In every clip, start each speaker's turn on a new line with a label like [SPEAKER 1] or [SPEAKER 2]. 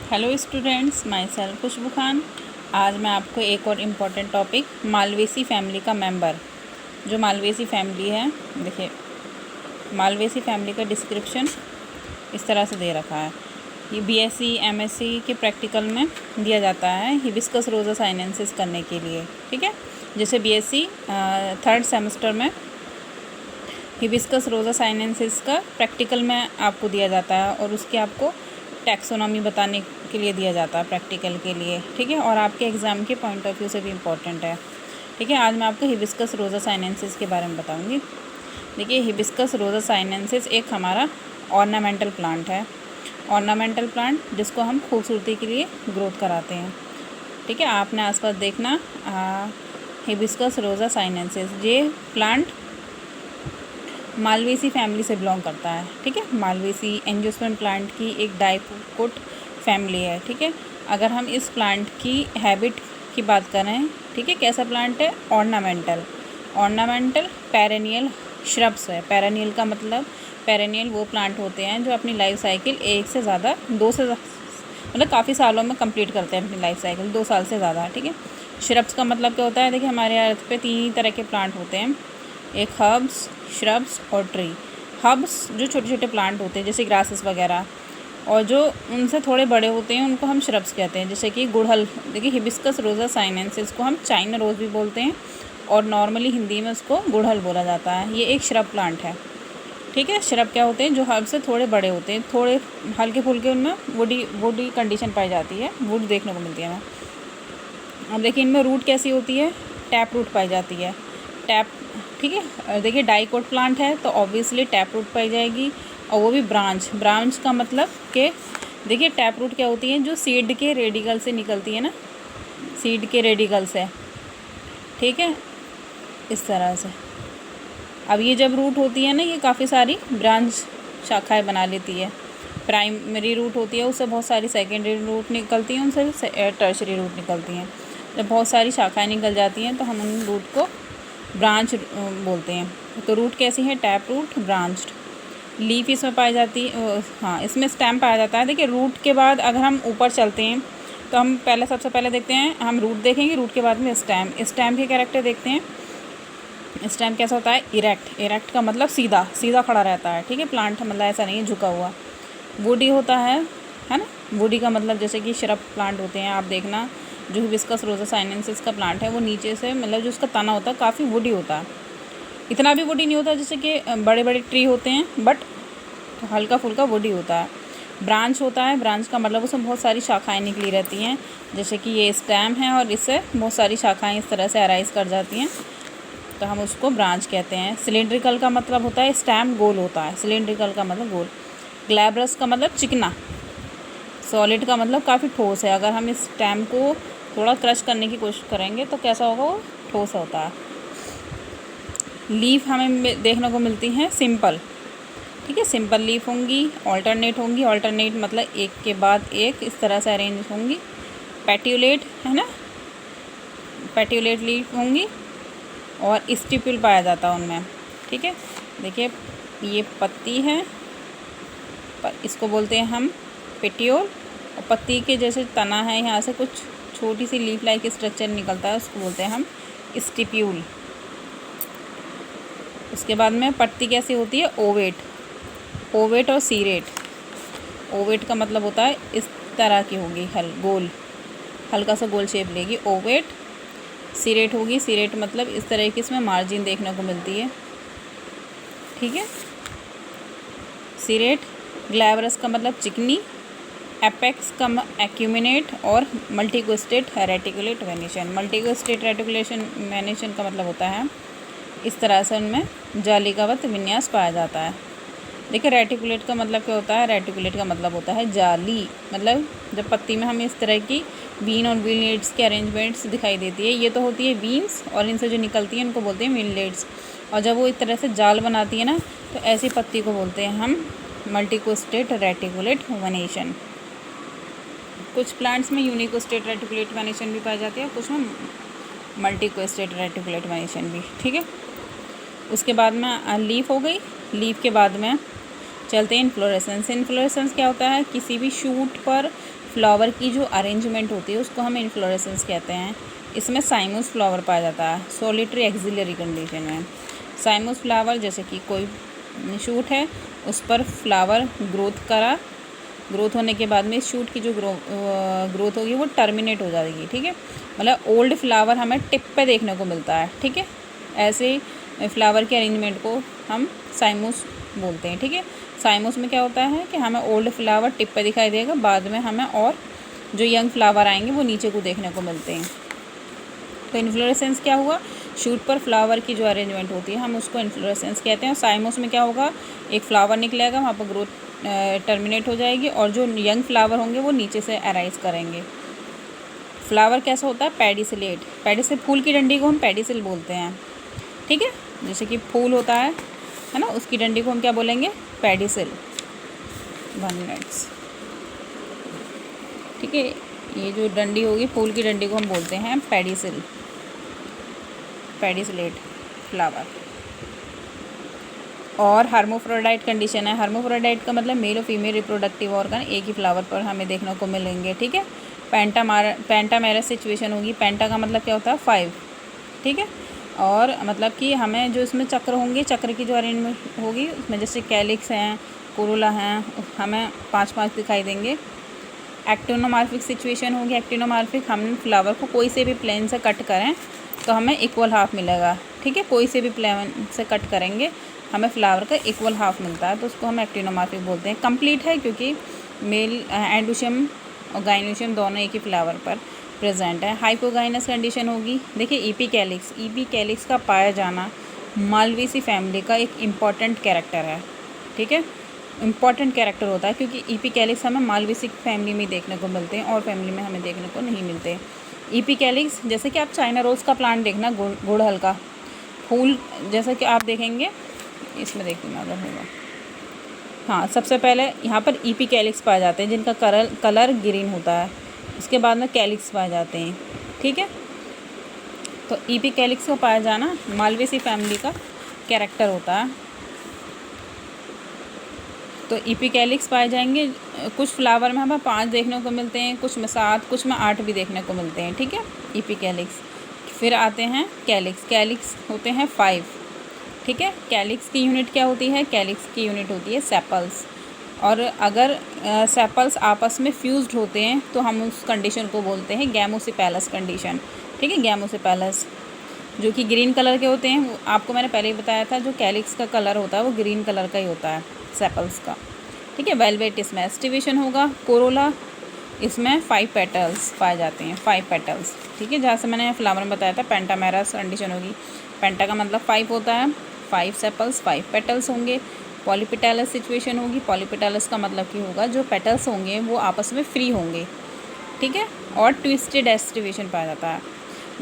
[SPEAKER 1] Hello students, my self खुशबू खान। आज मैं आपको एक और इम्पॉर्टेंट टॉपिक मालवेसी फैमिली का मेंबर, जो मालवेसी फैमिली है, देखिए मालवेसी फैमिली का डिस्क्रिप्शन इस तरह से दे रखा है। ये बीएससी एमएससी के प्रैक्टिकल में दिया जाता है हिबिस्कस रोज़ा साइनेंसिस करने के लिए। ठीक है, जैसे बीएससी थर्ड सेमेस्टर में हिबिस्कस रोज़ा साइनेंसिस का प्रैक्टिकल में आपको दिया जाता है और उसके आपको टैक्सोनॉमी बताने के लिए दिया जाता है प्रैक्टिकल के लिए। ठीक है, और आपके एग्ज़ाम के पॉइंट ऑफ व्यू से भी इम्पॉर्टेंट है। ठीक है, आज मैं आपको हिबिस्कस रोज़ा साइनेंसिस के बारे में बताऊंगी। देखिए, हिबिस्कस रोज़ा साइनेंसिस एक हमारा ऑर्नामेंटल प्लांट है। ऑर्नामेंटल प्लांट जिसको हम खूबसूरती के लिए ग्रोथ कराते हैं। ठीक है, आपने आसपास देखना हिबिस्कस रोज़ा साइनेंसिस, ये प्लांट मालवेसी फैमिली से बिलोंग करता है। ठीक है, मालवेसी एंजियोस्पर्म प्लांट की एक डाइकोट फैमिली है। ठीक है, अगर हम इस प्लांट की हैबिट की बात करें, ठीक है, कैसा प्लांट है? ऑर्नामेंटल पेरेनियल श्रब्स है। पेरेनियल का मतलब, पेरेनियल वो प्लांट होते हैं जो अपनी लाइफ साइकिल मतलब काफ़ी सालों में कंप्लीट करते हैं अपनी लाइफ साइकिल, 2 साल से ज़्यादा। ठीक है, श्रब्स का मतलब क्या होता है? देखिए, हमारे अर्थ पे 3 तरह के प्लांट होते हैं, एक हर्ब्स, श्रब्स और ट्री। हर्ब्स जो छोटे छोटे प्लांट होते हैं जैसे ग्रासेस वगैरह, और जो उनसे थोड़े बड़े होते हैं उनको हम श्रब्स कहते हैं, जैसे कि गुड़हल। देखिए, हिबिस्कस रोज़ा साइनेंसिस को हम चाइना रोज़ भी बोलते हैं और नॉर्मली हिंदी में उसको गुड़हल बोला जाता है। ये एक श्रब प्लांट है। ठीक है, श्रब क्या होते हैं? जो हर्ब से थोड़े बड़े होते हैं, थोड़े हल्के फुल्के, उनमें वुडी कंडीशन पाई जाती है, वुड देखने को मिलती है हमें। अब देखिए, इनमें रूट कैसी होती है? टैप रूट पाई जाती है, टैप। ठीक है, देखिए डाइकोट प्लांट है तो ऑब्वियसली टैप रूट पाई जाएगी, और वो भी ब्रांच का मतलब कि देखिए टैप रूट क्या होती है? जो सीड के रेडिकल से निकलती है ना, सीड के रेडिकल से। ठीक है, इस तरह से। अब ये जब रूट होती है ना, ये काफ़ी सारी ब्रांच शाखाएं बना लेती है। प्राइमरी रूट होती है, उससे बहुत सारी सेकेंडरी रूट निकलती हैं, उनसे टर्शरी रूट निकलती हैं। जब बहुत सारी शाखाएं निकल जाती हैं तो हम उन रूट को ब्रांच बोलते हैं। तो रूट कैसी है? Tap root, branched. लीफ इसमें पाई जाती है, हाँ, इसमें स्टेम पाया जाता है। देखिए, रूट के बाद अगर हम ऊपर चलते हैं तो हम सबसे पहले देखते हैं, हम रूट देखेंगे, रूट के बाद में स्टेम के कैरेक्टर देखते हैं। स्टेम कैसा होता है? इरेक्ट का मतलब सीधा खड़ा रहता है। ठीक है, प्लांट मतलब ऐसा नहीं है झुका हुआ। वुडी होता है ना। वुडी का मतलब जैसे कि श्रब प्लांट होते हैं, आप देखना जो हिबिस्कस रोज़ा साइनेंसिस का प्लांट है वो नीचे से, मतलब जो उसका तना होता है काफ़ी वुडी होता है। इतना भी वुडी नहीं होता जैसे कि बड़े बड़े ट्री होते हैं, बट हल्का फुल्का वुडी होता है। ब्रांच होता है, ब्रांच का मतलब उसमें बहुत सारी शाखाएं निकली रहती हैं, जैसे कि ये स्टेम है और इससे बहुत सारी शाखाएं इस तरह से अराइज कर जाती हैं, तो हम उसको ब्रांच कहते हैं। सिलेंड्रिकल का मतलब होता है स्टेम गोल होता है, सिलेंड्रिकल का मतलब गोल। ग्लैब्रस का मतलब चिकना। सॉलिड का मतलब काफ़ी ठोस है। अगर हम इस स्टेम को थोड़ा क्रश करने की कोशिश करेंगे तो कैसा होगा? वो ठोस होता है। लीफ हमें देखने को मिलती हैं सिंपल। ठीक है, सिंपल लीफ होंगी, ऑल्टरनेट मतलब एक के बाद एक इस तरह से अरेंज होंगी। पैट्यूलेट है ना, पैट्यूलेट लीफ होंगी और स्टिप्यूल पाया जाता है उनमें। ठीक है, देखिए ये पत्ती है, इसको बोलते हैं हम पेटियोल, और पत्ती के जैसे तना है, यहाँ से कुछ छोटी सी लीफ लाइक स्ट्रक्चर निकलता है, उसको बोलते हैं हम स्टिप्यूल। उसके बाद में पत्ती कैसी होती है? ओवेट और सीरेट। ओवेट का मतलब होता है इस तरह की होगी, गोल, हल्का सा गोल शेप लेगी, ओवेट। सीरेट होगी, सीरेट मतलब इस तरह की इसमें मार्जिन देखने को मिलती है। ठीक है, सीरेट। ग्लैब्रस का मतलब चिकनी, एपेक्स का एक्यूमिनेट, और मल्टीकोस्टेट रेटिकुलेट वेनेशन। मल्टीकोस्टेट रेटिकुलेशन वेनेशन का मतलब होता है इस तरह से उनमें जालिकावत विन्यास पाया जाता है। देखिए, रेटिकुलेट का मतलब क्या होता है? रेटिकुलेट का मतलब होता है जाली, मतलब जब पत्ती में हमें इस तरह की बीन और विनलेट्स के अरेंजमेंट्स दिखाई देती है, ये तो होती है बीन्स, और इनसे जो निकलती है उनको बोलते हैं विनलेट्स, और जब वो इस तरह से जाल बनाती है ना, तो ऐसी पत्ती को बोलते हैं हम मल्टीकोस्टेट रेटिकुलेट वेनेशन। कुछ प्लांट्स में यूनिकोस्टेट रेटिकुलेट वेनेशन भी पाई जाती है, कुछ में मल्टीकोस्टेट रेटिकुलेट वेनेशन भी। ठीक है, उसके बाद में लीफ हो गई। लीफ के बाद में चलते हैं इन्फ्लोरेसेंस। इन्फ्लोरेसेंस क्या होता है? किसी भी शूट पर फ्लावर की जो अरेंजमेंट होती है उसको हम इन्फ्लोरेसेंस कहते हैं। इसमें साइमस फ्लावर पाया जाता है सोलिटरी एक्सिलरी कंडीशन में। साइमस फ्लावर जैसे कि कोई शूट है उस पर फ्लावर ग्रोथ होने के बाद में शूट की जो ग्रोथ होगी वो टर्मिनेट हो जाएगी, ठीक है। मतलब ओल्ड फ्लावर हमें टिप पे देखने को मिलता है, ठीक है। ऐसे ही फ्लावर के अरेंजमेंट को हम साइमस बोलते हैं, ठीक है। साइमस में क्या होता है कि हमें ओल्ड फ्लावर टिप पे दिखाई देगा, बाद में हमें और जो यंग फ्लावर आएंगे वो नीचे को देखने को मिलते हैं। तो इन्फ्लोरेसेंस क्या हुआ? शूट पर फ्लावर की जो अरेंजमेंट होती है हम उसको इन्फ्लोरेसेंस कहते हैं। और साइमस में क्या होगा? एक फ्लावर निकलेगा, वहाँ पर ग्रोथ टर्मिनेट हो जाएगी और जो यंग फ्लावर होंगे वो नीचे से अराइज करेंगे। फ्लावर कैसा होता है? पेडिसिलेट। पेडिसिल, फूल की डंडी को हम पेडिसिल बोलते हैं, ठीक है। जैसे कि फूल होता है ना, उसकी डंडी को हम क्या बोलेंगे? पेडिसिल। 1 मिनट्स, ठीक है। ये जो डंडी होगी फूल की डंडी को हम बोलते हैं पेडिसिल, पेडिसिलेट फ्लावर। और हार्मोफ्रोडाइट कंडीशन है। हार्मोफ्रोडाइट का मतलब मेल और फीमेल रिप्रोडक्टिव ऑर्गन एक ही फ्लावर पर हमें देखने को मिलेंगे, ठीक है। पेंटामेरस सिचुएशन होगी। पेंटा का मतलब क्या होता है? 5, ठीक है। और मतलब कि हमें जो इसमें चक्र होंगे, चक्र की जो अरेंजमेंट होगी उसमें जैसे कैलिक्स हैं, कोरोला हैं, हमें 5-5 दिखाई देंगे। एक्टिनोमॉर्फिक सिचुएशन होगी। एक्टिनोमॉर्फिक, हम फ्लावर को कोई से भी प्लेन से कट करें तो हमें इक्वल हाफ मिलेगा, ठीक है। कोई से भी प्लेन से कट करेंगे हमें फ्लावर का इक्वल हाफ मिलता है, तो उसको हम एक्टिनोमॉर्फिक बोलते हैं। कंप्लीट है क्योंकि मेल एंडोशियम और गाइनोशियम दोनों एक ही फ्लावर पर प्रेजेंट है। हाइपोगाइनस कंडीशन होगी। देखिए ईपी कैलिक्स का पाया जाना मालवेसी फैमिली का एक इम्पॉर्टेंट कैरेक्टर है, ठीक है। इम्पॉर्टेंट कैरेक्टर होता है क्योंकि ईपी कैलिक्स हमें मालवेसी फैमिली में देखने को मिलते हैं और फैमिली में हमें देखने को नहीं मिलते। ईपी कैलिक्स जैसे कि आप चाइना रोज़ का प्लांट देखना, गुड़हल का फूल जैसा कि आप देखेंगे, इसमें देखना अगर होगा, हाँ, सबसे पहले यहाँ पर ईपी कैलिक्स पाए जाते हैं जिनका कलर ग्रीन होता है। उसके बाद में कैलिक्स पाए जाते हैं, ठीक है। तो ईपी कैलिक्स को पाया जाना मालवेसी फैमिली का कैरेक्टर होता है। तो ईपी कैलिक्स पाए जाएंगे। कुछ फ्लावर में हमें 5 देखने को मिलते हैं, कुछ में 7, कुछ में 8 भी देखने को मिलते हैं, ठीक है। EP calyx. फिर आते हैं कैलिक्स होते हैं 5, ठीक है। कैलिक्स की यूनिट क्या होती है? कैलिक्स की यूनिट होती है सेपल्स। और अगर सेपल्स आपस में फ्यूज्ड होते हैं तो हम उस कंडीशन को बोलते हैं गैमोसिपेलस कंडीशन, ठीक है। गैमोसिपेलस जो कि ग्रीन कलर के होते हैं। वो आपको मैंने पहले ही बताया था, जो कैलिक्स का कलर होता है वो ग्रीन कलर का ही होता है सेपल्स का, ठीक है। वेलवेट इसमें एस्टिवेशन होगा। कोरोला इसमें 5 पेटल्स पाए जाते हैं, 5 पेटल्स, ठीक है। जहाँ से मैंने फ्लावर में बताया था पेंटामेरस कंडीशन होगी। पेंटा का मतलब 5 होता है, 5 सेपल्स 5 पेटल्स होंगे। पॉलीपेटलस सिचुएशन होगी। पॉलीपेटलस का मतलब कि होगा जो पेटल्स होंगे वो आपस में फ्री होंगे, ठीक है। और ट्विस्टेड एस्टिवेशन पाया जाता है।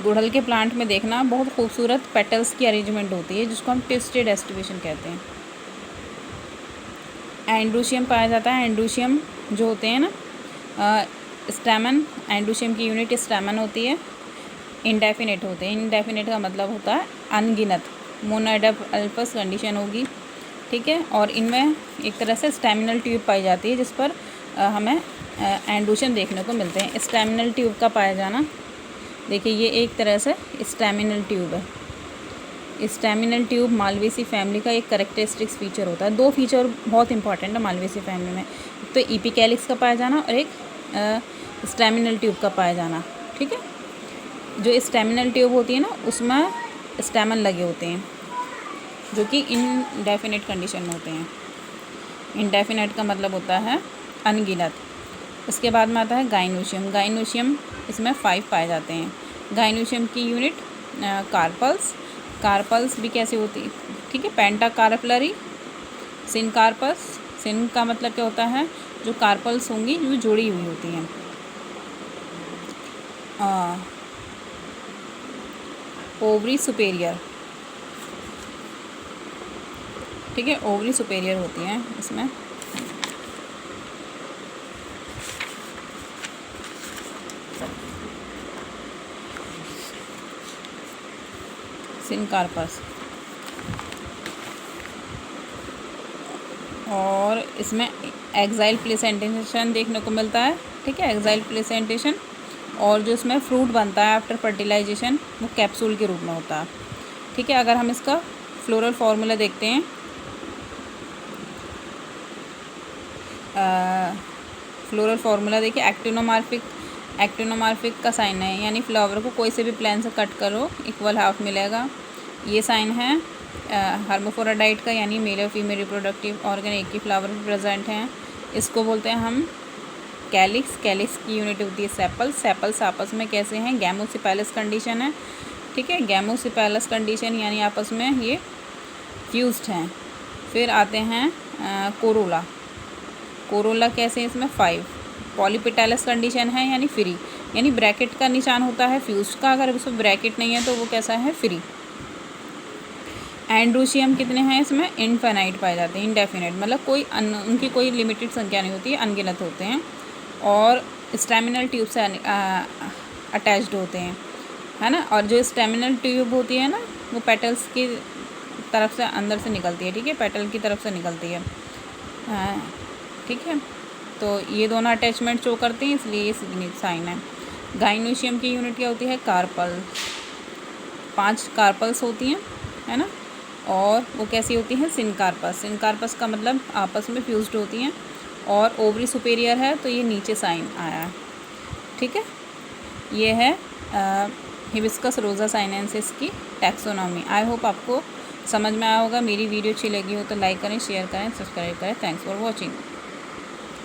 [SPEAKER 1] गुड़हल के प्लांट में देखना बहुत खूबसूरत पेटल्स की अरेंजमेंट होती है जिसको हम ट्विस्टेड एस्टिवेशन कहते हैं। एंड्रोशियम पाया जाता है। एंड्रोशियम जो होते हैं ना, स्टैमन, एंड्रोशियम की यूनिट स्टैमन होती है। इंडेफिनेट होते हैं। इंडेफिनेट का मतलब होता है अनगिनत। मोनोइडल्फस कंडीशन होगी, ठीक है। और इनमें एक तरह से स्टैमिनल ट्यूब पाई जाती है जिस पर हमें एंड्रोशियम देखने को मिलते हैं। स्टैमिनल ट्यूब का पाया जाना, देखिए ये एक तरह से स्टैमिनल ट्यूब है। स्टैमिनल ट्यूब मालवेसी फैमिली का एक कैरेक्टरिस्टिक्स फीचर होता है। 2 फीचर बहुत इंपॉर्टेंट है मालवेसी फैमिली में, तो ईपी कैलिक्स का पाया जाना और एक स्टैमिनल ट्यूब का पाया जाना, ठीक है। जो स्टैमिनल ट्यूब होती है ना उसमें स्टैमन लगे होते हैं जो कि इनडेफिनेट कंडीशन में होते हैं। इनडेफिनेट का मतलब होता है अनगिनत। उसके बाद में आता है गाइनोशियम। गाइनोशियम इसमें 5 पाए जाते हैं। गाइनोशियम की यूनिट कार्पल्स। कार्पल्स भी कैसे होती है, ठीक है। पेंटाकार्पलरी, सिनकार्पस। सिन का मतलब क्या होता है? जो कार्पल्स होंगी वो जुड़ी हुई होती हैं। ओवरी सुपेरियर, ठीक है। ओवरी सुपेरियर होती हैं इसमें। सिनकार्पस। और इसमें एक्साइल प्लेसेंटेशन देखने को मिलता है, ठीक है, एक्साइल प्लेसेंटेशन। और जो इसमें फ्रूट बनता है आफ्टर फर्टिलाइजेशन वो कैप्सूल के रूप में होता है, ठीक है। अगर हम इसका फ्लोरल फार्मूला देखते हैं, फ्लोरल फार्मूला देखिए, एक्टिनोमॉर्फिक का साइन है, यानी फ्लावर को कोई से भी प्लान से कट करो इक्वल हाफ मिलेगा। ये साइन है हर्माफ्रोडाइट का, यानी मेल और फीमेल रिप्रोडक्टिव ऑर्गन एक ही फ्लावर में प्रेजेंट हैं। इसको बोलते हैं हम कैलिक्स। कैलिक्स की यूनिट होती है सेपल्स। सेपल्स आपस में कैसे हैं, गैमोसिपेलस कंडीशन है, ठीक है, गैमोसिपेलस कंडीशन यानी आपस में ये फ्यूज्ड हैं। फिर आते हैं कोरोला। कोरोला कैसे हैं, इसमें 5 पॉलीपेटलस कंडीशन है, यानी फ्री, यानी ब्रैकेट का निशान होता है फ्यूज्ड का, अगर उसमें ब्रैकेट नहीं है तो वो कैसा है, फ्री। एंड्रोशियम कितने हैं, इसमें इनफाइनाइट पाए जाते हैं, इनडेफिनेट, मतलब उनकी कोई लिमिटेड संख्या नहीं होती है, अनगिनत होते हैं। और स्टेमिनल ट्यूब से अटैच्ड होते हैं, है ना। और जो स्टेमिनल ट्यूब होती है ना वो पेटल्स की तरफ से अंदर से निकलती है, ठीक है, पेटल की तरफ से निकलती है, ठीक है। तो ये दोनों अटैचमेंट शो करते हैं, इसलिए ये साइन है। गाइनोशियम की यूनिट क्या होती है, कार्पल। 5 कार्पल्स होती हैं, है ना। और वो कैसी होती हैं, सिनकार्पस। सिनकार्पस का मतलब आपस में फ्यूज्ड होती हैं। और ओवरी सुपेरियर है तो ये नीचे साइन आया है, ठीक है। ये है हिबिस्कस रोजा साइनेंसिस की टैक्सोनॉमी। आई होप आपको समझ में आया होगा। मेरी वीडियो अच्छी लगी हो तो लाइक करें, शेयर करें, सब्सक्राइब करें। Thanks for watching.